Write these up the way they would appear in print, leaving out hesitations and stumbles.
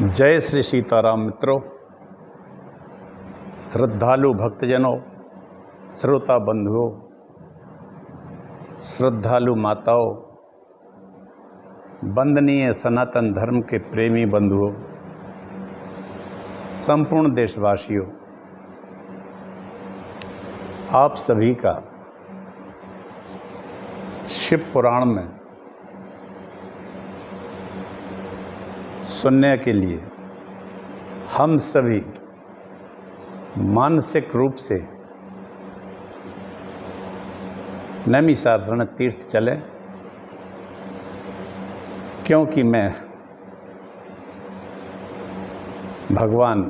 जय श्री सीताराम मित्रों, श्रद्धालु भक्तजनों, श्रोता बंधुओं, श्रद्धालु माताओं, वंदनीय सनातन धर्म के प्रेमी बंधुओं, संपूर्ण देशवासियों, आप सभी का शिव पुराण में सुनने के लिए हम सभी मानसिक रूप से नैमिषारण्य तीर्थ चलें, क्योंकि मैं भगवान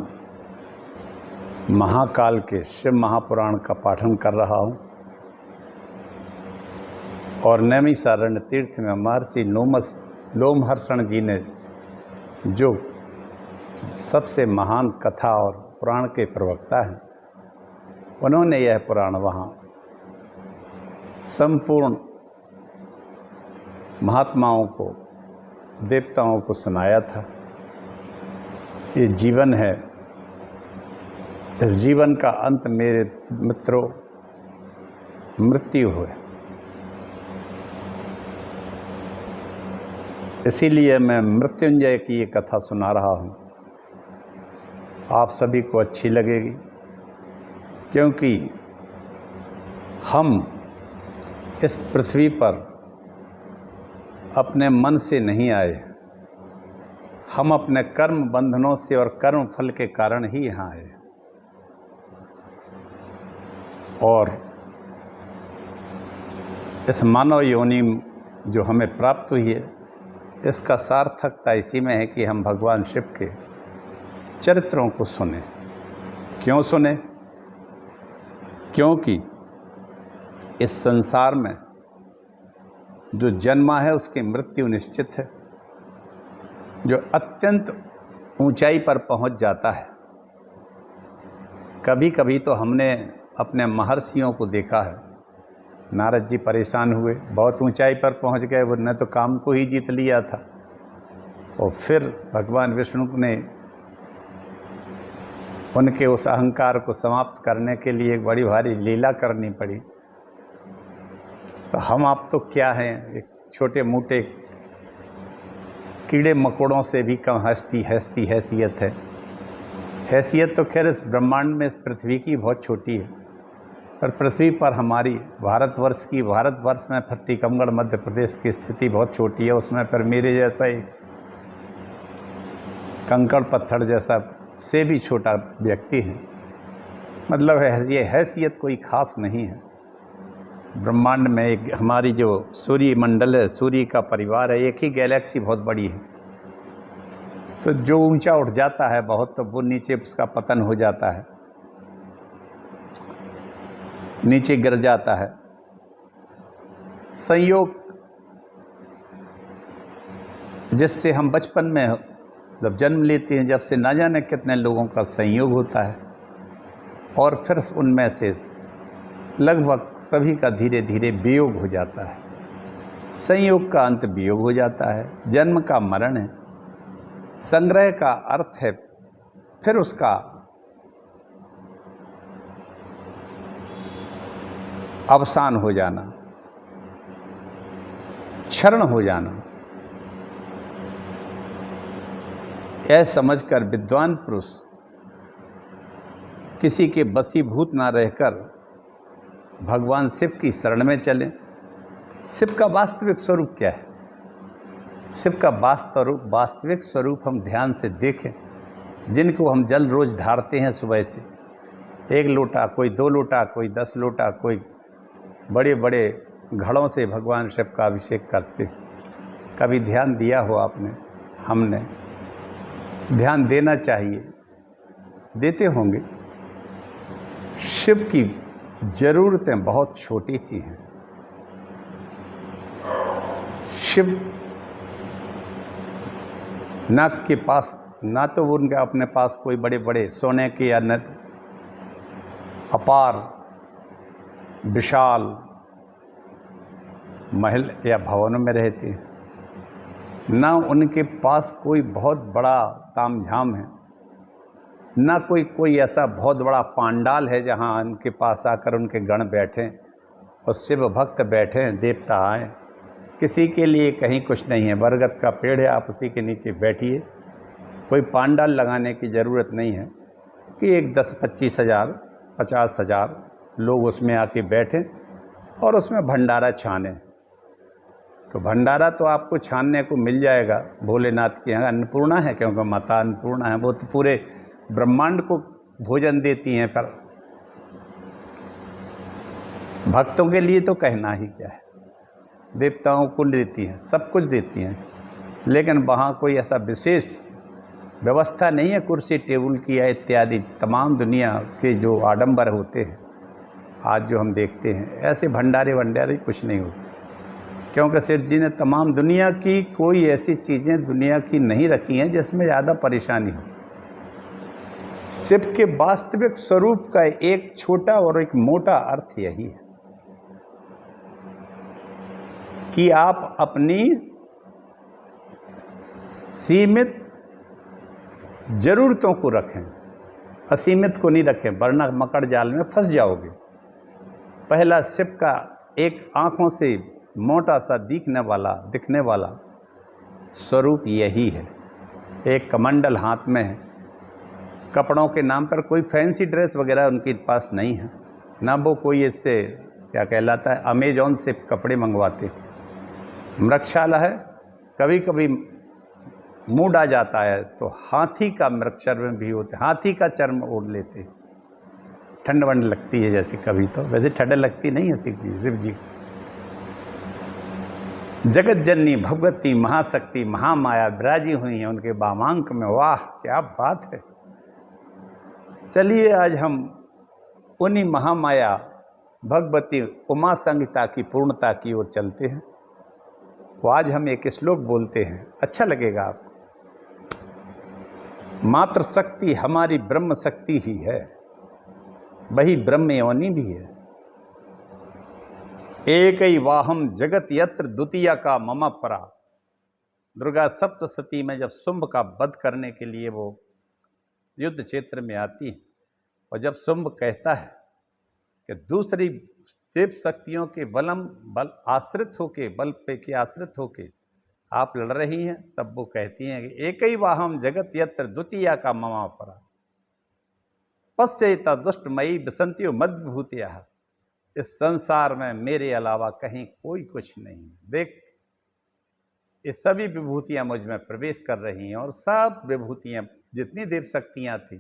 महाकाल के शिव महापुराण का पाठन कर रहा हूँ और नैमिषारण्य तीर्थ में महर्षि लोमहर्षण जी ने जो सबसे महान कथा और पुराण के प्रवक्ता हैं, उन्होंने यह पुराण वहाँ संपूर्ण महात्माओं को, देवताओं को सुनाया था। ये जीवन है, इस जीवन का अंत मेरे मित्रों मृत्यु है। इसीलिए मैं मृत्युंजय की ये कथा सुना रहा हूँ। आप सभी को अच्छी लगेगी, क्योंकि हम इस पृथ्वी पर अपने मन से नहीं आए, हम अपने कर्म बंधनों से और कर्म फल के कारण ही यहाँ आए। और इस मानव योनि जो हमें प्राप्त हुई है, इसका सार्थकता इसी में है कि हम भगवान शिव के चरित्रों को सुने। क्यों सुने? क्योंकि इस संसार में जो जन्मा है उसकी मृत्यु निश्चित है। जो अत्यंत ऊंचाई पर पहुंच जाता है, कभी कभी तो हमने अपने महर्षियों को देखा है। नारद जी परेशान हुए, बहुत ऊंचाई पर पहुंच गए, उन्होंने तो काम को ही जीत लिया था। और फिर भगवान विष्णु ने उनके उस अहंकार को समाप्त करने के लिए एक बड़ी भारी लीला करनी पड़ी। तो हम आप तो क्या हैं, एक छोटे मोटे कीड़े मकोड़ों से भी कम हैसियत है। हैसियत तो खैर इस ब्रह्मांड में, इस पृथ्वी की बहुत छोटी है, पर पृथ्वी पर हमारी भारतवर्ष में फिर टीकमगढ़ मध्य प्रदेश की स्थिति बहुत छोटी है। उसमें फिर मेरे जैसा ही कंकड़ पत्थर जैसा से भी छोटा व्यक्ति है। मतलब ये हैसियत कोई खास नहीं है। ब्रह्मांड में एक हमारी जो सूर्य मंडल है, सूर्य का परिवार है, एक ही गैलेक्सी बहुत बड़ी है। तो जो ऊंचा उठ जाता है बहुत, तो वो नीचे उसका पतन हो जाता है, नीचे गिर जाता है। संयोग जिससे हम बचपन में जब जन्म लेते हैं, जब से ना जाने कितने लोगों का संयोग होता है, और फिर उनमें से लगभग सभी का धीरे धीरे वियोग हो जाता है। संयोग का अंत वियोग हो जाता है। जन्म का मरण है, संग्रह का अर्थ है फिर उसका अवसान हो जाना, क्षरण हो जाना। यह समझकर विद्वान पुरुष किसी के वशीभूत ना रहकर भगवान शिव की शरण में चलें। शिव का वास्तविक स्वरूप क्या है? शिव का वास्तविक स्वरूप हम ध्यान से देखें। जिनको हम जल रोज ढारते हैं सुबह से, 1 लोटा, कोई 2 लोटा, कोई 10 लोटा, कोई बड़े बड़े घड़ों से भगवान शिव का अभिषेक करते। कभी ध्यान दिया हो आपने? हमने ध्यान देना चाहिए, देते होंगे। शिव की ज़रूरतें बहुत छोटी सी हैं। शिव नाग के पास ना तो वो उनके अपने पास कोई बड़े बड़े सोने के या अपार विशाल महल या भवनों में रहते हैं। ना उनके पास कोई बहुत बड़ा तामझाम है, ना कोई ऐसा बहुत बड़ा पांडाल है जहाँ उनके पास आकर उनके गण बैठें और शिव भक्त बैठें, देवता आएँ। किसी के लिए कहीं कुछ नहीं है। बरगद का पेड़ है, आप उसी के नीचे बैठिए। कोई पांडाल लगाने की ज़रूरत नहीं है कि एक 10-25 हज़ार 50 हज़ार लोग उसमें आके बैठें और उसमें भंडारा छानें। तो भंडारा तो आपको छानने को मिल जाएगा। भोलेनाथ के यहाँ अन्नपूर्णा है, क्योंकि माता अन्नपूर्णा है, वो तो पूरे ब्रह्मांड को भोजन देती हैं। पर भक्तों के लिए तो कहना ही क्या है, देवताओं को देती हैं, सब कुछ देती हैं, लेकिन वहाँ कोई ऐसा विशेष व्यवस्था नहीं है कुर्सी टेबल की या इत्यादि तमाम दुनिया के जो आडंबर होते हैं आज जो हम देखते हैं, ऐसे भंडारे वंडारे कुछ नहीं होते। क्योंकि शिव जी ने तमाम दुनिया की कोई ऐसी चीज़ें दुनिया की नहीं रखी हैं जिसमें ज़्यादा परेशानी हो। शिव के वास्तविक स्वरूप का एक छोटा और एक मोटा अर्थ यही है कि आप अपनी सीमित ज़रूरतों को रखें, असीमित को नहीं रखें, वरना मकड़ जाल में फंस जाओगे। पहला शिव का एक आँखों से मोटा सा दिखने वाला स्वरूप यही है। एक कमंडल हाथ में है। कपड़ों के नाम पर कोई फैंसी ड्रेस वगैरह उनके पास नहीं है, ना वो कोई इससे क्या कहलाता है अमेजॉन से कपड़े मंगवाते। मृगशाला है, कभी कभी मूड आ जाता है तो हाथी का मृगचर्म भी होते, हाथी का चर्म ओढ़ लेते। ठंड वंड लगती है जैसे कभी, तो वैसे ठंड लगती नहीं है शिव जी को। जगत जननी भगवती महाशक्ति महामाया विराजी हुई हैं उनके वामांक में। वाह क्या बात है। चलिए आज हम उन्हीं महामाया भगवती उमा संहिता की पूर्णता की ओर चलते हैं। तो आज हम एक श्लोक बोलते हैं, अच्छा लगेगा आपको। मात्र शक्ति हमारी ब्रह्म शक्ति ही है, वही ब्रह्म योनि भी है। एक ही वाहम जगत यत्र द्वितीय का मम परा। दुर्गा सप्तशती में जब शुंभ का वध करने के लिए वो युद्ध क्षेत्र में आती है और जब शुंभ कहता है कि दूसरी देव शक्तियों के बल आश्रित होके, बल पे के आश्रित होके आप लड़ रही हैं, तब वो कहती हैं कि एक ही वाहम जगत यत्र द्वितीय का मम परा पश्येत दुष्टमयी विसंत्यो मद्भूतिया। इस संसार में मेरे अलावा कहीं कोई कुछ नहीं है। देख, ये सभी विभूतियां मुझ में प्रवेश कर रही हैं और सब विभूतियां जितनी देव शक्तियां थी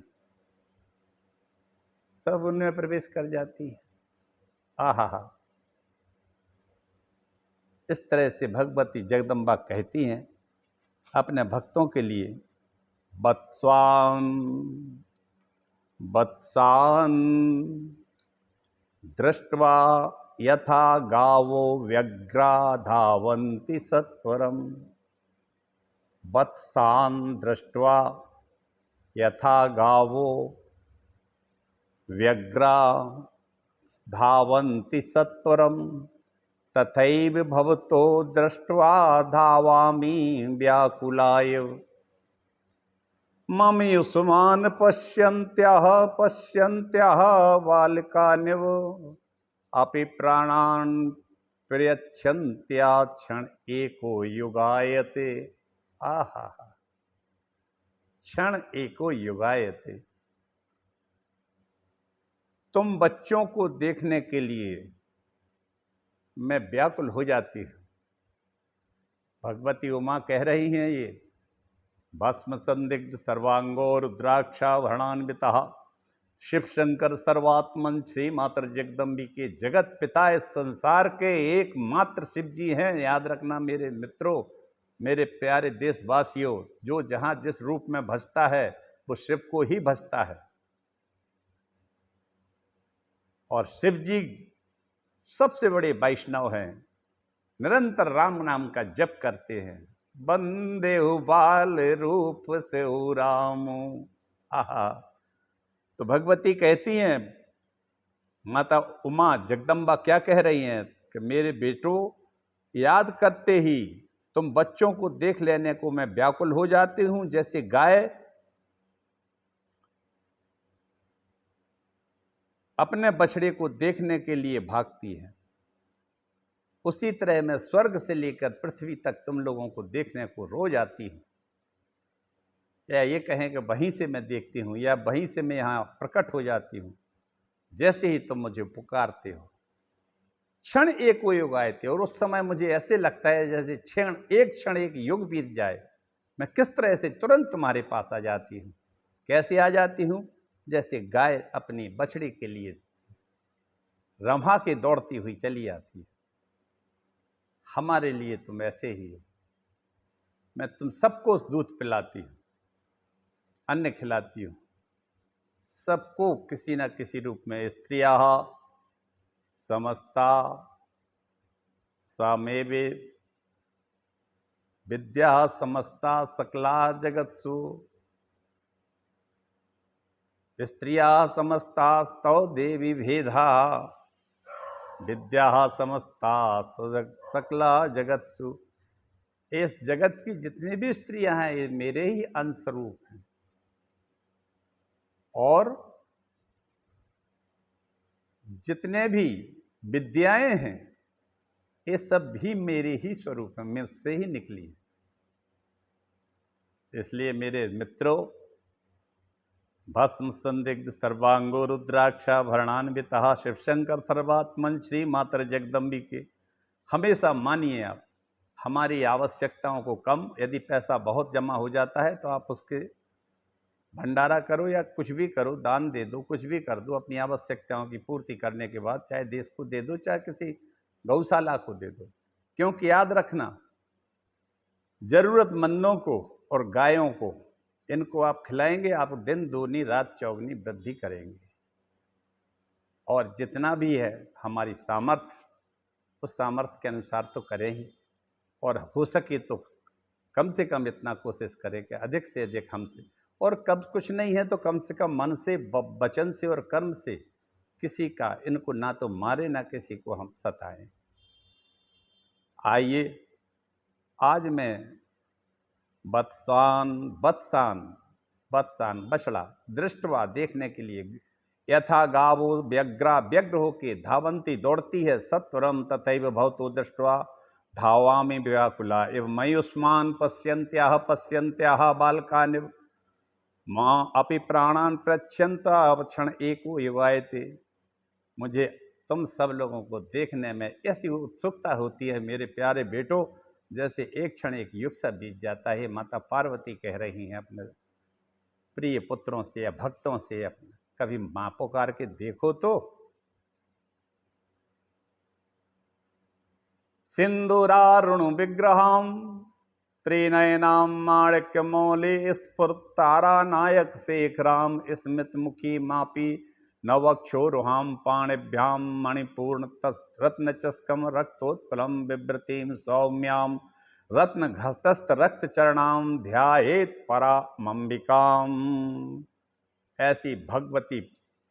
सब उनमें प्रवेश कर जाती हैं। आहा हा। इस तरह से भगवती जगदम्बा कहती हैं अपने भक्तों के लिए, वत्स्वान् वत्सान् दृष्ट्वा यथा गावो व्यग्रा धावन्ति सत्वरम। वत्सान् दृष्ट्वा यथा गावो व्यग्रा धावन्ति सत्वरम तथैव भवतो दृष्ट्वा धावामि व्याकुलाय। मम युष्मान् पश्यन्त्यः बालिकान्यव अपि प्राणान् प्रयच्छन्त्या क्षण एको युगायते। आहा, क्षण एको युगायते। तुम बच्चों को देखने के लिए मैं व्याकुल हो जाती हूँ। भगवती उमा कह रही हैं ये। भस्म संदिग्ध सर्वांगो रुद्राक्षाभरणान्विता शिव शंकर सर्वात्मन श्री मात्र जगदम्बिके जगत पिता इस संसार के एकमात्र शिव जी हैं। याद रखना मेरे मित्रों, मेरे प्यारे देशवासियों, जो जहाँ जिस रूप में भजता है वो शिव को ही भजता है। और शिव जी सबसे बड़े वैष्णव हैं, निरंतर राम नाम का जप करते हैं। बंदे बाल रूप से राम। आहा। तो भगवती कहती हैं, माता उमा जगदम्बा क्या कह रही हैं कि मेरे बेटों, याद करते ही तुम बच्चों को देख लेने को मैं व्याकुल हो जाती हूं, जैसे गाय अपने बछड़े को देखने के लिए भागती है, उसी तरह मैं स्वर्ग से लेकर पृथ्वी तक तुम लोगों को देखने को रोज आती हूं। या ये कहें कि वहीं से मैं देखती हूं, या वहीं से मैं यहां प्रकट हो जाती हूं, जैसे ही तुम मुझे पुकारते हो। क्षण एक वो युग आए थे, और उस समय मुझे ऐसे लगता है जैसे क्षण एक युग बीत जाए। मैं किस तरह से तुरंत तुम्हारे पास आ जाती हूँ। कैसे आ जाती हूँ? जैसे गाय अपनी बछड़ी के लिए रम्हा के दौड़ती हुई चली आती है। हमारे लिए तुम ऐसे ही हो। मैं तुम सबको दूध पिलाती हूँ, अन्न खिलाती हूँ, सबको किसी न किसी रूप में। स्त्रिया समस्ता सामेवे विद्या समस्ता सकला जगत्सु, स्त्रिया समस्तास्तौ देवी भेदा विद्या समस्ता सकला जगत्सु। इस जगत की जितनी भी स्त्रियां हैं ये मेरे ही अंश रूप हैं, और जितने भी विद्याएं हैं ये सब भी मेरे ही स्वरूप हैं, मुझसे ही निकली है। इसलिए मेरे मित्रों, भस्म संदिग्ध सर्वांगो रुद्राक्षा भरणान्विता शिवशंकर सर्वात्मन श्री मातर जगदम्बिके। हमेशा मानिए आप, हमारी आवश्यकताओं को कम, यदि पैसा बहुत जमा हो जाता है तो आप उसके भंडारा करो या कुछ भी करो, दान दे दो, कुछ भी कर दो। अपनी आवश्यकताओं की पूर्ति करने के बाद चाहे देश को दे दो, चाहे किसी गौशाला को दे दो। क्योंकि याद रखना, जरूरतमंदों को और गायों को, इनको आप खिलाएंगे, आप दिन दूनी रात चौगनी वृद्धि करेंगे। और जितना भी है हमारी सामर्थ्य, उस सामर्थ्य के अनुसार तो करें ही, और हो सके तो कम से कम इतना कोशिश करें कि अधिक से अधिक हमसे, और कब कुछ नहीं है तो कम से कम मन से, वचन से और कर्म से किसी का इनको ना तो मारे, ना किसी को हम सताएं। आइए आज मैं वत्सान वत्सान वत्सान बछड़ा दृष्टवा देखने के लिए, यथा गावो व्यग्रा व्यग्र होके धावंती दौड़ती है, सत्वरम तथैव भवतो दृष्टवा धावामि व्याकुला एव मयुष्मान पश्यन्त्याः पश्यन्त्याः बालकानिव माँ अपि प्राणान प्रच्छन्ता क्षण एको युगायते। मुझे तुम सब लोगों को देखने में ऐसी उत्सुकता होती है मेरे प्यारे बेटों, जैसे एक क्षण एक युग सा बीत जाता है। माता पार्वती कह रही हैं अपने प्रिय पुत्रों से या भक्तों से, अपने कभी माँ पुकार के देखो तो। सिंदूरारुण विग्रहम त्रिनयनां माणिक्यमौले स्फुरतारा नायक शेखराम स्मित मुखी मापी नवक्षोरुहां पाणिभ्यां मणिपूर्ण रत्नचस्कम रक्तोत्पलम बिभ्रतीं सौम्यां रत्नघटस्थ रक्त चरणां ध्यायेत परामंबिकाम। ऐसी भगवती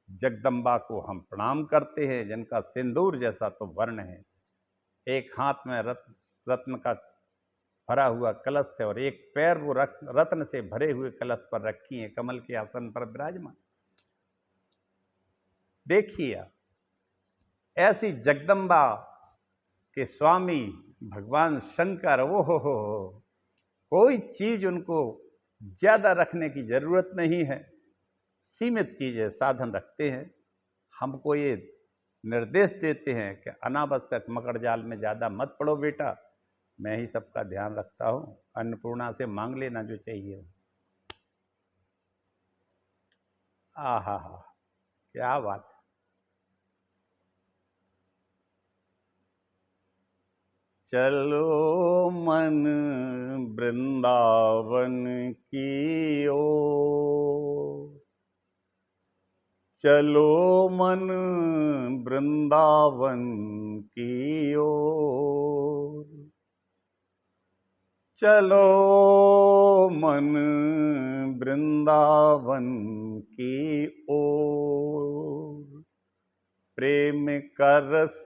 जगदम्बा को हम प्रणाम करते हैं, जिनका सिंदूर जैसा तो वर्ण है। एक हाथ में रत्न का भरा हुआ कलश है, और एक पैर वो रत्न से भरे हुए कलश पर रखी है, कमल के आसन पर विराजमान। देखिए ऐसी जगदम्बा के स्वामी भगवान शंकर, वो हो कोई चीज उनको ज्यादा रखने की जरूरत नहीं है, सीमित चीजें साधन रखते हैं। हमको ये निर्देश देते हैं कि अनावश्यक मकड़ जाल में ज्यादा मत पड़ो बेटा, मैं ही सबका ध्यान रखता हूँ, अन्नपूर्णा से मांग लेना जो चाहिए। आहा हा, क्या बात। चलो मन वृंदावन की ओर, चलो मन वृंदावन की ओर, चलो मन वृंदावन की ओर, प्रेम का रस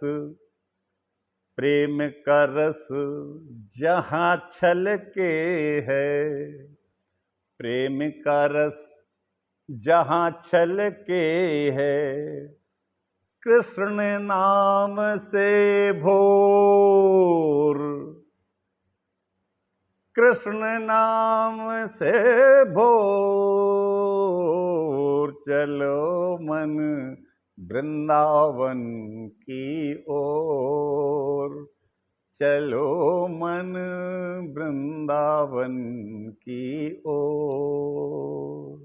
प्रेम का रस जहाँ छलके है, प्रेम का रस जहाँ छलके है, कृष्ण नाम से भोर, कृष्ण नाम से भोर, चलो मन वृंदावन की ओर, चलो मन वृंदावन की ओर।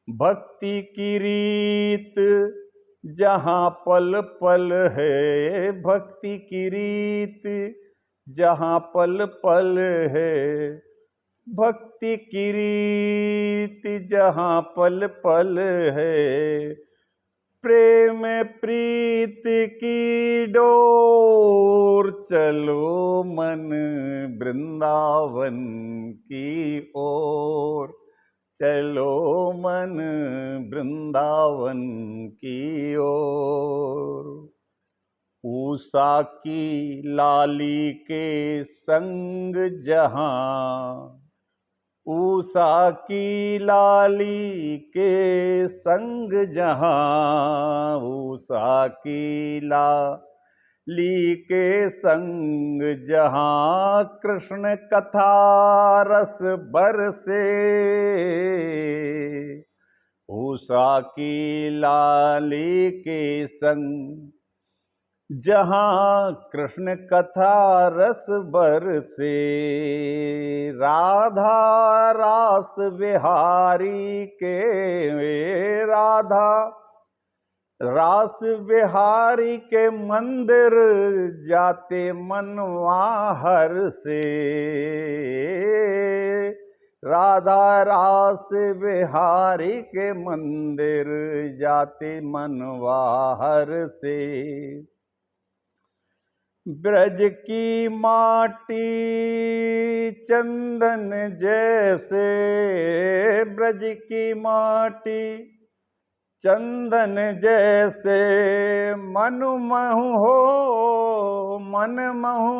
भक्ति की रीत जहाँ पल पल है, भक्ति की रीत जहाँ पल पल है, भक्ति की रीत जहाँ पल पल है, प्रेम प्रीत की डोर, चलो मन वृंदावन की ओर, चलो मन वृंदावन की ओर। उषा की लाली के संग जहाँ, उषा की लाली के संग जहाँ, उषा की लाली के संग जहाँ, कृष्ण कथा रस बरसे, उषा की लाली के संग जहाँ कृष्ण कथा रस बरसे, राधा रास बिहारी के, राधा रास बिहारी के मंदिर जाते मनवा हर से, राधा रास बिहारी के मंदिर जाते मनवा हर से। ब्रज की माटी चंदन जैसे, ब्रज की माटी चंदन जैसे, मन महु हो, मन महु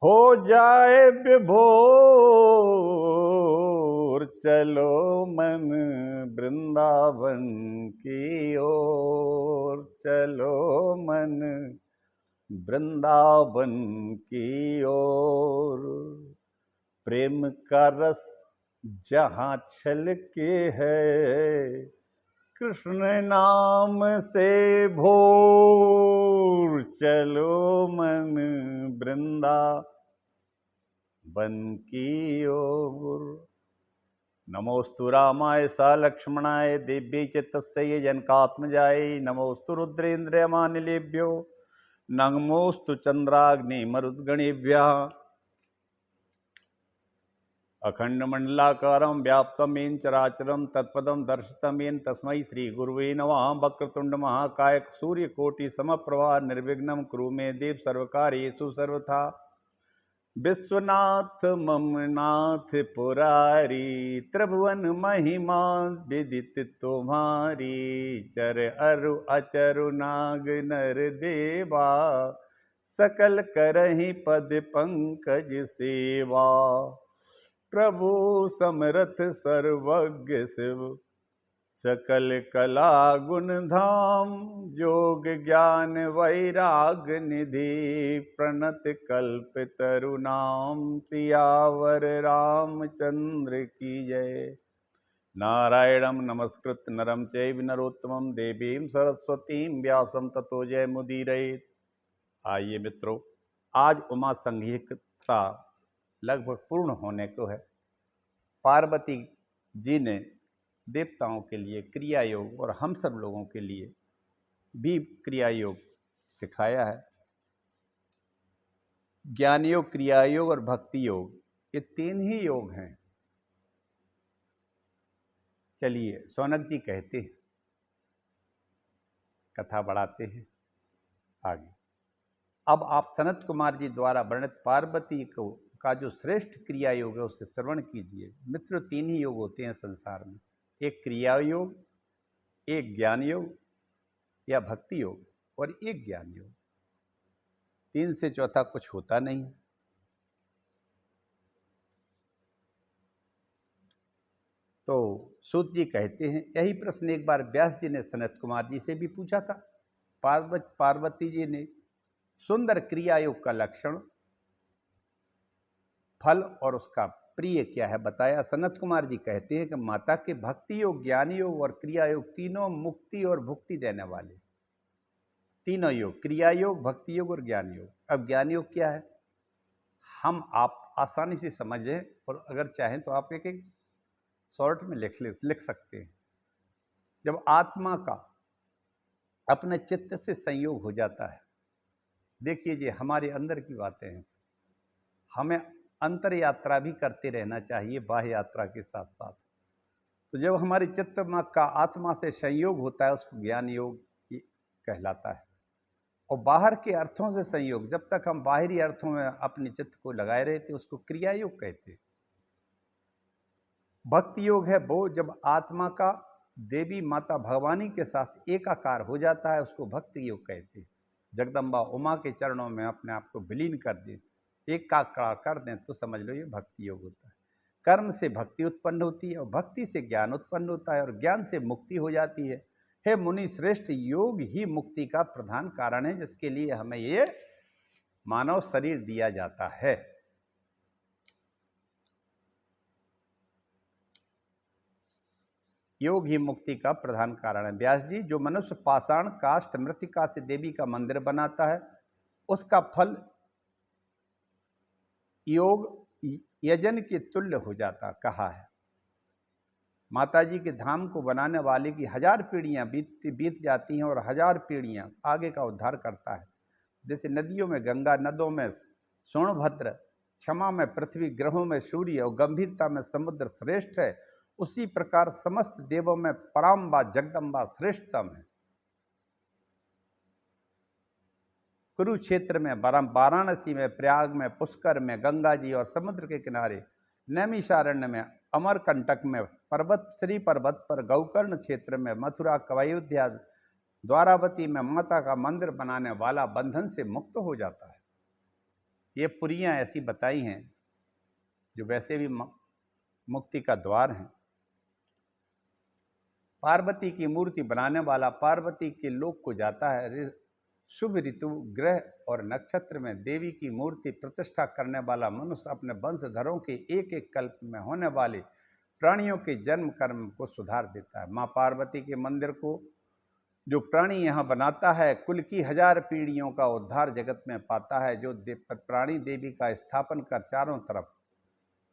हो जाए विभोर, चलो मन वृंदावन की ओर, चलो मन वृंदावन की ओर। प्रेम का रस जहाँ छलके है, कृष्ण नाम से भोर, चलो मन वृंदावन की ओर। नमोस्तु रामाय स लक्ष्मणाय दिव्यै च तस्यै जनकात्मजायै, नमोस्तु रुद्रेन्द्रयमानिलेभ्यो, नमोस्तु चंद्राग्निमरुद्गणेभ्यः। अखंडमंडलाकारं व्याप्तं येन चराचरं तत्पदं दर्शितं येन तस्मै श्रीगुरुवे नमः। वक्रतुंड महाकाय सूर्यकोटि समप्रभा निर्विघ्नं कुरु मे देव सर्वकार्येषु सर्वथा। विश्वनाथ मम नाथ पुरारी, त्रिभुवन महिमा विदित तुम्हारी, चर अरु अचरु नाग नर देवा, सकल करहि पद पंकज सेवा। प्रभु समरथ सर्वज्ञ शिव, सकल कला गुण धाम, योग ज्ञान वैराग निधि, प्रणत कल्प तरुणाम, सियावर रामचंद्र की जय। नारायणं नमस्कृत्य नरं चैव नरोत्तमं, देवीं सरस्वतीं व्यासं ततो जयमुदीरयेत्। आइए मित्रों, आज उमा संघीयता लगभग पूर्ण होने को है। पार्वती जी ने देवताओं के लिए क्रिया योग और हम सब लोगों के लिए भी क्रिया योग सिखाया है। ज्ञान योग, क्रिया योग और भक्ति योग, ये तीन ही योग हैं। चलिए, सौनक जी कहते हैं, कथा बढ़ाते हैं आगे। अब आप सनत कुमार जी द्वारा वर्णित पार्वती को का जो श्रेष्ठ क्रिया योग है उससे श्रवण कीजिए। मित्र, तीन ही योग होते हैं संसार में, एक क्रिया योग, एक ज्ञान योग या भक्ति योग और एक ज्ञान योग। तीन से चौथा कुछ होता नहीं है। तो सूत जी कहते हैं, यही प्रश्न एक बार व्यास जी ने सनत कुमार जी से भी पूछा था। पार्वती जी ने सुंदर क्रिया योग का लक्षण, फल और उसका प्रिय क्या है बताया। सनत कुमार जी कहते हैं कि माता के भक्ति योग, ज्ञान योग और क्रिया योग तीनों मुक्ति और भुक्ति देने वाले, तीनों योग, क्रिया योग, भक्ति योग और ज्ञान योग। अब ज्ञान योग क्या है हम आप आसानी से समझें, और अगर चाहें तो आप एक एक शॉर्ट में लिख सकते हैं। जब आत्मा का अपने चित्त से संयोग हो जाता है, देखिए ये हमारे अंदर की बातें हैं, हमें अंतर यात्रा भी करते रहना चाहिए बाह्य यात्रा के साथ साथ। तो जब हमारे चित्त का आत्मा से संयोग होता है उसको ज्ञान योग कहलाता है। और बाहर के अर्थों से संयोग, जब तक हम बाहरी अर्थों में अपने चित्त को लगाए रहते उसको क्रिया योग कहते हैं। भक्ति योग है वो जब आत्मा का देवी माता भवानी के साथ एकाकार हो जाता है, उसको भक्ति योग कहते हैं। जगदम्बा उमा के चरणों में अपने आप को विलीन कर दें, एकाकार कर दें, तो समझ लो ये भक्ति योग होता है। कर्म से भक्ति उत्पन्न होती है और भक्ति से ज्ञान उत्पन्न होता है और ज्ञान से मुक्ति हो जाती है। हे मुनि श्रेष्ठ, योग ही मुक्ति का प्रधान कारण है, जिसके लिए हमें ये मानव शरीर दिया जाता है। योग ही मुक्ति का प्रधान कारण है। व्यास जी, जो मनुष्य पाषाण काष्ठ मृत्तिका से देवी का मंदिर बनाता है उसका फल योग यजन के तुल्य हो जाता कहा है। माता जी के धाम को बनाने वाले की 1000 पीढ़ियां बीत जाती हैं और 1000 पीढ़ियां आगे का उद्धार करता है। जैसे नदियों में गंगा, नदों में सोनभद्र, क्षमा में पृथ्वी, ग्रहों में सूर्य और गंभीरता में समुद्र श्रेष्ठ है, उसी प्रकार समस्त देवों में पराम्बा जगदम्बा श्रेष्ठतम है। कुरुक्षेत्र में, वाराणसी में, प्रयाग में, पुष्कर में, गंगा जी और समुद्र के किनारे, नैमिषारण्य में, अमरकंटक में, श्री पर्वत पर, गौकर्ण क्षेत्र में, मथुरा, अयोध्या, द्वारावती में माता का मंदिर बनाने वाला बंधन से मुक्त हो जाता है। ये पुरियां ऐसी बताई हैं जो वैसे भी मुक्ति का द्वार हैं। पार्वती की मूर्ति बनाने वाला पार्वती के लोक को जाता है। शुभ ऋतु, ग्रह और नक्षत्र में देवी की मूर्ति प्रतिष्ठा करने वाला मनुष्य अपने वंशधरों के एक एक कल्प में होने वाले प्राणियों के जन्म कर्म को सुधार देता है। माँ पार्वती के मंदिर को जो प्राणी यहाँ बनाता है, कुल की 1000 पीढ़ियों का उद्धार जगत में पाता है। जो प्राणी देवी का स्थापन कर चारों तरफ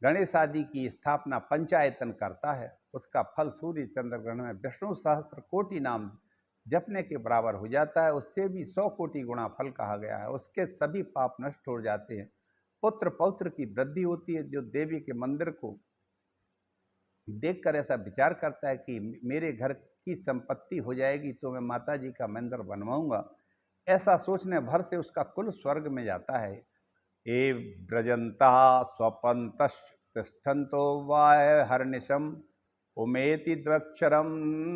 गणेश आदि की स्थापना पंचायतन करता है, उसका फल सूर्य चंद्र ग्रहण में विष्णु सहस्त्र कोटि नाम जपने के बराबर हो जाता है। उससे भी 100 कोटि गुणा फल कहा गया है। उसके सभी पाप नष्ट हो जाते हैं। पुत्र पौत्र की वृद्धि होती है। जो देवी के मंदिर को देखकर ऐसा विचार करता है कि मेरे घर की संपत्ति हो जाएगी तो मैं माता जी का मंदिर बनवाऊंगा, ऐसा सोचने भर से उसका कुल स्वर्ग में जाता है। ए ब्रजंता स्वपंतष्ठन्तो वाय हर्निशम उमेति द्वक्षरम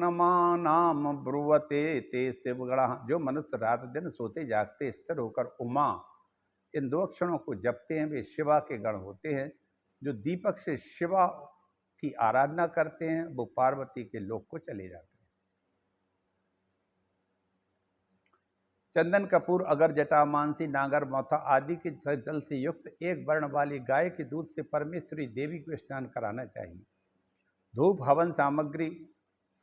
नमानाम ब्रुवते ते शिवगणा। जो मनुष्य रात दिन सोते जागते स्थिर होकर उमा इन 2 अक्षरों को जपते हैं, वे शिवा के गण होते हैं। जो दीपक से शिवा की आराधना करते हैं वो पार्वती के लोक को चले जाते हैं। चंदन कपूर, अगर, जटा, मानसी, नागर, मौथा आदि के जल से युक्त एक वर्ण वाली गाय के दूध से परमेश्वरी देवी को स्नान कराना चाहिए। धूप हवन सामग्री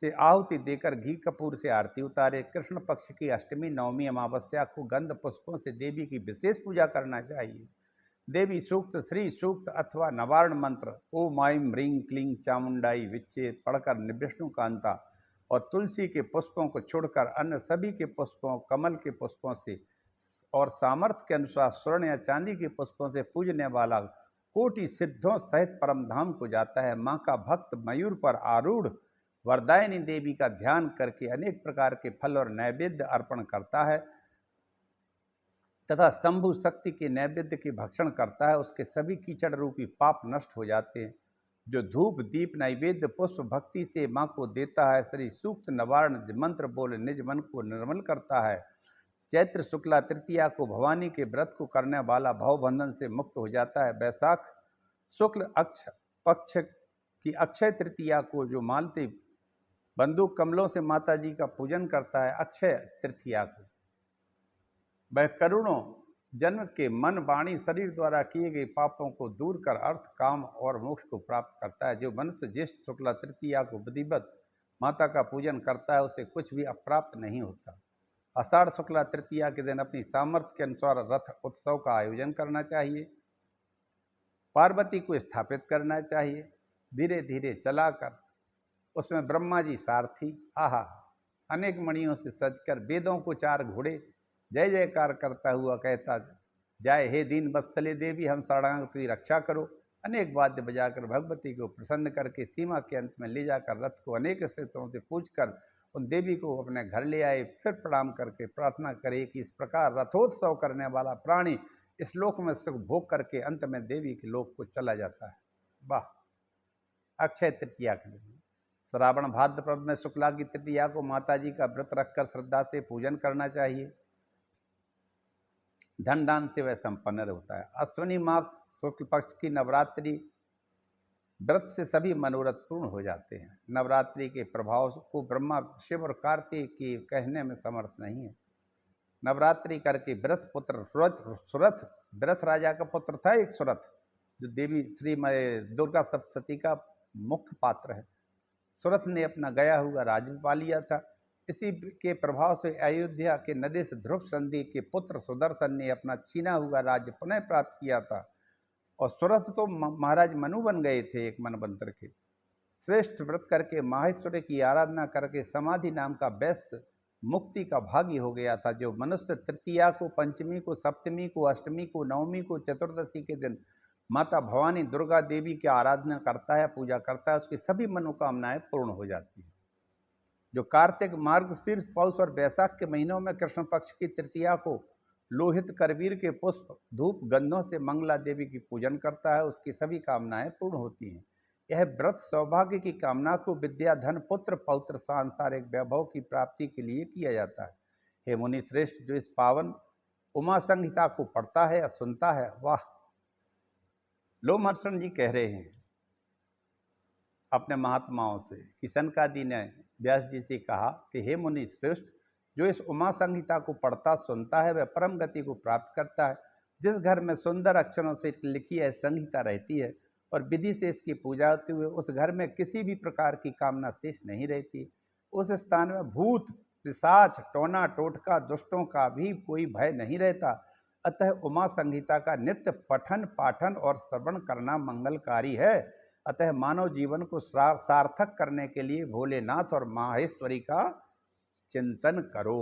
से आहुति देकर घी कपूर से आरती उतारे। कृष्ण पक्ष की अष्टमी, नवमी, अमावस्या को गंध पुष्पों से देवी की विशेष पूजा करना चाहिए। देवी सूक्त, श्री सूक्त अथवा नवारण मंत्र ओम ऐं ह्रीं क्लीं चामुंडाई विच्चे पढ़कर विष्णु कांता और तुलसी के पुष्पों को छोड़कर अन्य सभी के पुष्पों, कमल के पुष्पों से और सामर्थ्य के अनुसार स्वर्ण या चांदी के पुष्पों से पूजने वाला कोटि सिद्धों सहित परम धाम को जाता है। माँ का भक्त मयूर पर आरूढ़ वरदायिनी देवी का ध्यान करके अनेक प्रकार के फल और नैवेद्य अर्पण करता है तथा शंभु शक्ति के नैवेद्य की भक्षण करता है, उसके सभी कीचड़ रूपी पाप नष्ट हो जाते हैं। जो धूप दीप नैवेद्य पुष्प भक्ति से माँ को देता है, श्री सूक्त नवारण मंत्र बोले निज मन को निर्मल करता है, चैत्र शुक्ला तृतीया को भवानी के व्रत को करने वाला भवबंधन से मुक्त हो जाता है। बैसाख शुक्ल पक्ष की अक्षय तृतीया को जो मालती बंदूक कमलों से माता जी का पूजन करता है अक्षय तृतीया को, वह करोड़ों जन्म के मन वाणी शरीर द्वारा किए गए पापों को दूर कर अर्थ काम और मोक्ष को प्राप्त करता है। जो मनुष्य ज्येष्ठ शुक्ला तृतीया को विधिवत माता का पूजन करता है उसे कुछ भी अप्राप्त नहीं होता। आषाढ़ शुक्ला तृतीया के दिन अपनी सामर्थ्य के अनुसार रथ उत्सव का आयोजन करना चाहिए। पार्वती को स्थापित करना चाहिए। धीरे धीरे चलाकर उसमें ब्रह्मा जी सारथी आहा अनेक मणियों से सजकर वेदों को 4 घोड़े जय जयकार करता हुआ कहता जाए, हे दीन वत्सले देवी हम शरणागत की रक्षा करो। अनेक वाद्य बजाकर भगवती को प्रसन्न करके सीमा के अंत में ले जाकर रथ को अनेक स्त्रों से पूछकर उन देवी को अपने घर ले आए। फिर प्रणाम करके प्रार्थना करे कि इस प्रकार रथोत्सव करने वाला प्राणी इस लोक में सुख भोग करके अंत में देवी के लोक को चला जाता है। वाह! अक्षय तृतीया के दिन श्रावण भाद्रपद में शुक्ला की तृतीया को माता जी का व्रत रखकर श्रद्धा से पूजन करना चाहिए। धन दान से वह संपन्न होता है। अश्विनी माघ शुक्ल पक्ष की नवरात्रि व्रत से सभी मनोरथ पूर्ण हो जाते हैं। नवरात्रि के प्रभाव को ब्रह्मा शिव और कार्तिक की कहने में समर्थ नहीं है। नवरात्रि करके व्रत पुत्र सुरथ व्रत राजा का पुत्र था एक सुरथ, जो देवी श्री दुर्गा सप्तशती का मुख्य पात्र है। सुरथ ने अपना गया हुआ राज्य पा लिया था। इसी के प्रभाव से अयोध्या के नरेश ध्रुव संधि के पुत्र सुदर्शन ने अपना छीना हुआ राज्य पुनः प्राप्त किया था। और सुरथ तो महाराज मनु बन गए थे एक मनवंतर के। श्रेष्ठ व्रत करके माहेश्वरी की आराधना करके समाधि नाम का वैश्य मुक्ति का भागी हो गया था। जो मनुष्य तृतीया को, पंचमी को, सप्तमी को, अष्टमी को, नवमी को, चतुर्दशी के दिन माता भवानी दुर्गा देवी की आराधना करता है, पूजा करता है, उसकी सभी मनोकामनाएं पूर्ण हो जाती हैं। जो कार्तिक मार्गशीर्ष पौष और बैसाख के महीनों में कृष्ण पक्ष की तृतीया को लोहित करवीर के पुष्प धूप गंधों से मंगला देवी की पूजन करता है, उसकी सभी कामनाएं पूर्ण होती हैं। यह व्रत सौभाग्य की कामना को विद्या धन पुत्र पौत्र सांसारिक वैभव की प्राप्ति के लिए किया जाता है। हे मुनि श्रेष्ठ, जो इस पावन उमा संहिता को पढ़ता है या सुनता है, वाह! लोमहर्षण जी कह रहे हैं अपने महात्माओं से कि सनकादि ने व्यास जी से कहा कि हे मुनि श्रेष्ठ, जो इस उमा संहिता को पढ़ता सुनता है वह परम गति को प्राप्त करता है। जिस घर में सुंदर अक्षरों से लिखी है संहिता रहती है और विधि से इसकी पूजा होती हुए उस घर में किसी भी प्रकार की कामना शेष नहीं रहती। उस स्थान में भूत पिशाच टोना टोटका दुष्टों का भी कोई भय नहीं रहता। अतः उमा संहिता का नित्य पठन पाठन और श्रवण करना मंगलकारी है। अतः मानव जीवन को सार्थक करने के लिए भोलेनाथ और माहेश्वरी का चिंतन करो।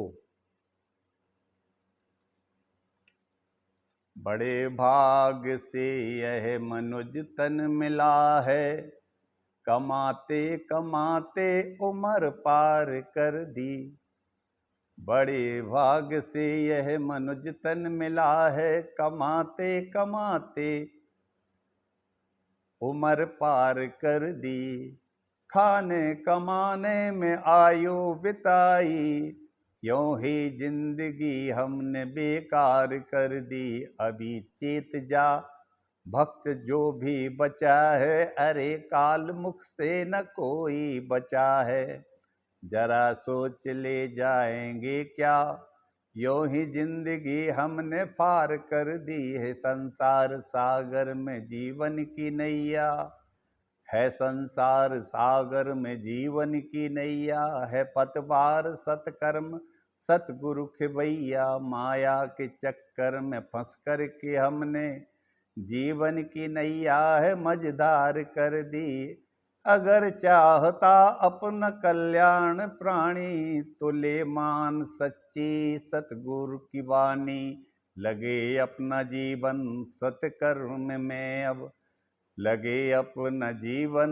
बड़े भाग से यह मनुज तन मिला है, कमाते कमाते उम्र पार कर दी। बड़े भाग से यह मनुज तन मिला है, कमाते कमाते उम्र पार कर दी। खाने कमाने में आयु बिताई, यूं ही जिंदगी हमने बेकार कर दी। अभी चेत जा भक्त जो भी बचा है, अरे काल मुख से न कोई बचा है। जरा सोच ले जाएंगे क्या, यूं ही जिंदगी हमने पार कर दी है। संसार सागर में जीवन की नैया है, संसार सागर में जीवन की नैया है। पतवार सतकर्म सतगुरु खिवैया, माया के चक्कर में फंस कर के हमने जीवन की नैया है मझधार कर दी। अगर चाहता अपना कल्याण प्राणी, तो ले मान सच्ची सतगुरु की वाणी। लगे अपना जीवन सतकर्म में अब, लगे अपना जीवन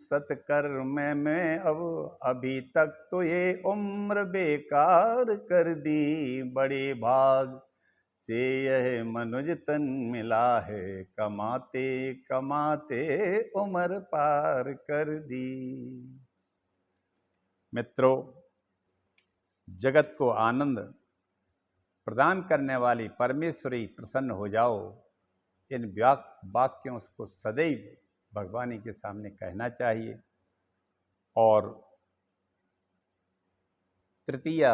सतकर्म में अब। अभी तक तो ये उम्र बेकार कर दी। बड़े भाग से यह मनुज तन मिला है, कमाते कमाते उम्र पार कर दी। मित्रों, जगत को आनंद प्रदान करने वाली परमेश्वरी प्रसन्न हो जाओ, इन वाक्यों को सदैव भगवानी के सामने कहना चाहिए। और तृतीया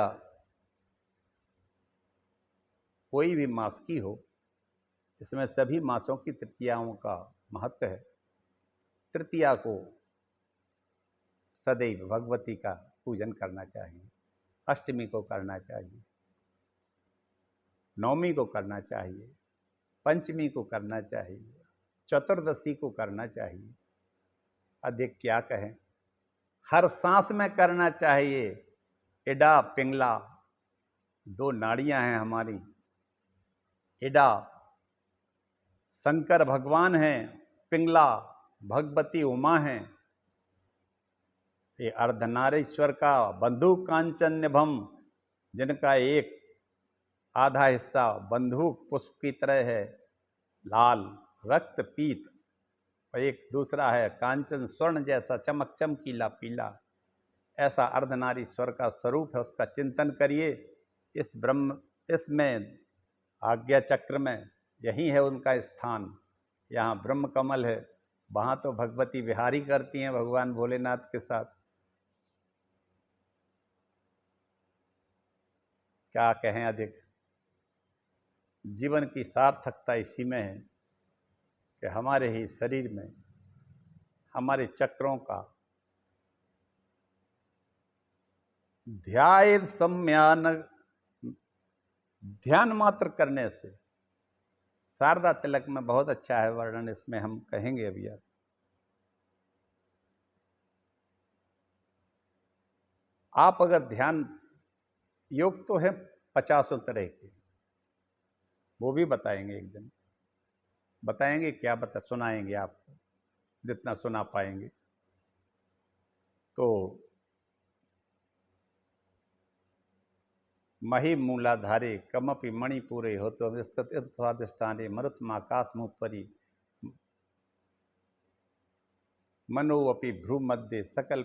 कोई भी मास की हो, इसमें सभी मासों की तृतीयाओं का महत्व है। तृतीया को सदैव भगवती का पूजन करना चाहिए, अष्टमी को करना चाहिए, नवमी को करना चाहिए, पंचमी को करना चाहिए, चतुर्दशी को करना चाहिए। अधिक क्या कहें, हर सांस में करना चाहिए। इडा पिंगला दो नाड़ियां हैं हमारी। इडा शंकर भगवान हैं, पिंगला भगवती उमा हैं। ये अर्धनारीश्वर का बंदूक कांचन निभम, जिनका एक आधा हिस्सा बंदूक पुष्प की तरह है, लाल रक्त पीत, और एक दूसरा है कांचन स्वर्ण जैसा चमक चमकीला पीला। ऐसा अर्धनारीश्वर का स्वरूप है, उसका चिंतन करिए। इसमें आज्ञा चक्र में यही है उनका स्थान। यहाँ ब्रह्म कमल है, वहाँ तो भगवती विहारी करती हैं भगवान भोलेनाथ के साथ। क्या कहें अधिक, जीवन की सार्थकता इसी में है कि हमारे ही शरीर में हमारे चक्रों का ध्यान मात्र करने से। शारदा तिलक में बहुत अच्छा है वर्णन, इसमें हम कहेंगे अभी। आप अगर ध्यान योग तो है 50 तरह के, वो भी बताएंगे एक दिन, बताएंगे क्या सुनाएंगे आपको जितना सुना पाएंगे। तो मही मूलाधारे कमपि मणिपुरे हो तो स्वादिष्ठाने मरुत्माकाशमुपरि मनोवपि भ्रू मध्य सकल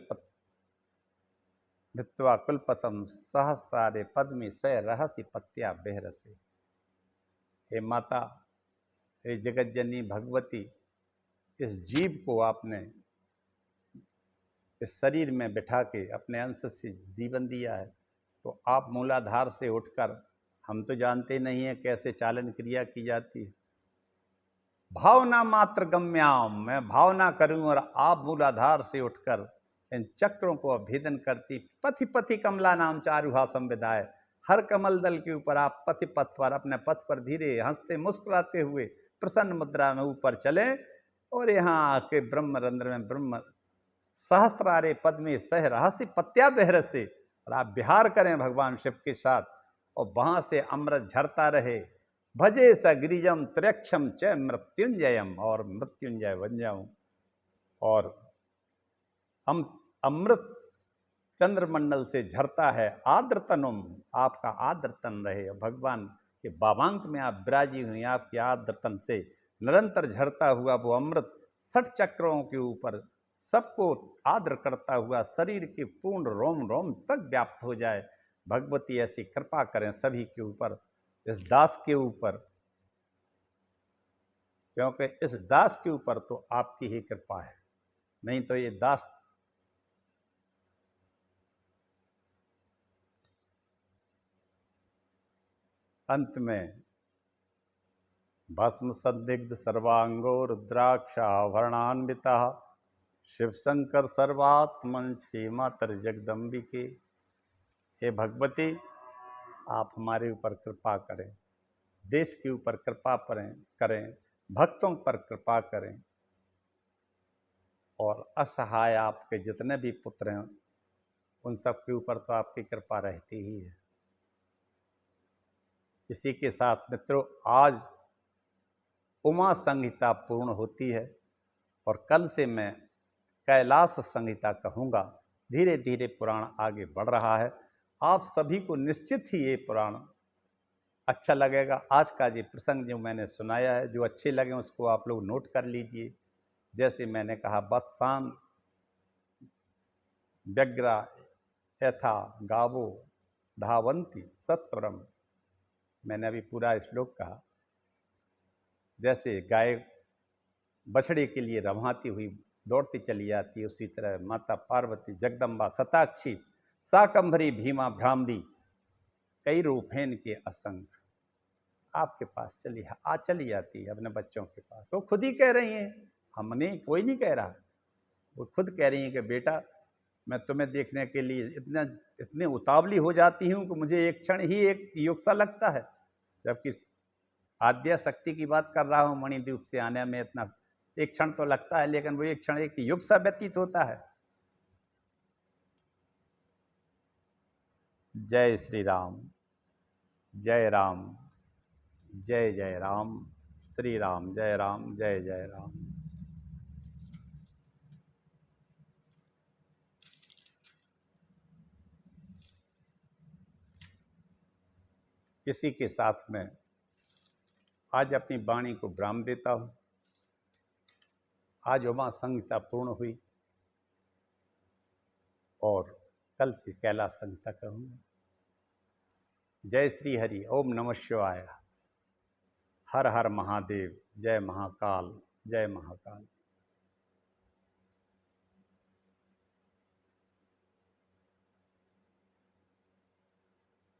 भित्वा कुलपसम सहस्रारे पद्मी सय रहसी पत्या बेहरसे। हे माता, हे जगत जननी भगवती, इस जीव को आपने इस शरीर में बिठा के अपने अंश से जीवन दिया है, तो आप मूलाधार से उठकर, हम तो जानते नहीं हैं कैसे चालन क्रिया की जाती है, भावना मात्र गम्याम, मैं भावना करूं और आप मूलाधार से उठकर इन चक्रों को अभेदन करती। पथि पथि कमला नाम चारुहा संविदाय, हर कमल दल के ऊपर आप पथि पथ पर, अपने पथ पर धीरे हंसते मुस्कुराते हुए प्रसन्न मुद्रा में ऊपर चले, और यहाँ आके ब्रह्मरंध्र में ब्रह्म सहस्त्रारे पद में सह रहस्य पत्या बहर से, और आप विहार करें भगवान शिव के साथ, और वहां से अमृत झरता रहे। भजे स गिरिजम त्र्यक्षम च मृत्युंजयम, और मृत्युंजय बन जाऊं। और अमृत चंद्रमंडल से झरता है। आद्रतनुम, आपका आद्रतन रहे। भगवान के बाबांक में आप विराजी हुई, आपके आद्रतन से निरंतर झरता हुआ वो अमृत 60 चक्रों के ऊपर सबको आद्र करता हुआ शरीर के पूर्ण रोम रोम तक व्याप्त हो जाए। भगवती ऐसी कृपा करें सभी के ऊपर, इस दास के ऊपर, क्योंकि इस दास के ऊपर तो आपकी ही कृपा है, नहीं तो ये दास अंत में भस्म संदिग्ध सर्वांगो रुद्राक्षाभरणान्विता शिव शंकर सर्वात्मन श्री मातर जगदम्बिके। हे भगवती, आप हमारे ऊपर कृपा करें, देश के ऊपर कृपा करें, भक्तों पर कृपा करें, और असहाय आपके जितने भी पुत्र हैं उन सब के ऊपर तो आपकी कृपा रहती ही है। इसी के साथ मित्रों, आज उमा संहिता पूर्ण होती है, और कल से मैं कैलाश संहिता कहूँगा। धीरे धीरे पुराण आगे बढ़ रहा है, आप सभी को निश्चित ही ये पुराण अच्छा लगेगा। आज का ये प्रसंग जो मैंने सुनाया है, जो अच्छे लगे उसको आप लोग नोट कर लीजिए। जैसे मैंने कहा, वत्सान व्यग्रा यथा गावो धावंती सत्वरम, मैंने अभी पूरा श्लोक कहा। जैसे गाय बछड़े के लिए रमाती हुई दौड़ती चली जाती है, उसी तरह माता पार्वती जगदम्बा शताक्षी शाकंभरी भीमा भ्रामरी कई रूप हैं इनके असंख्य, आपके पास चली जाती है अपने बच्चों के पास। वो खुद ही कह रही हैं, हमने कोई नहीं कह रहा, वो खुद कह रही हैं कि बेटा मैं तुम्हें देखने के लिए इतने उतावली हो जाती हूँ कि मुझे एक क्षण ही एक युग सा लगता है, जबकि आद्या शक्ति की बात कर रहा हूँ। मणिद्वीप से आने में इतना एक क्षण तो लगता है, लेकिन वो एक क्षण एक युग सा व्यतीत होता है। जय श्री राम, जय राम, जय जय राम, श्री राम, जय राम, जय जय राम। इसी के साथ में आज अपनी वाणी को विराम देता हूँ। आज उमा संहिता पूर्ण हुई और कल से कैलाश संहिता कहूँगा। जय श्री हरि, ओम नमः शिवाय, हर हर महादेव, जय महाकाल, जय महाकाल।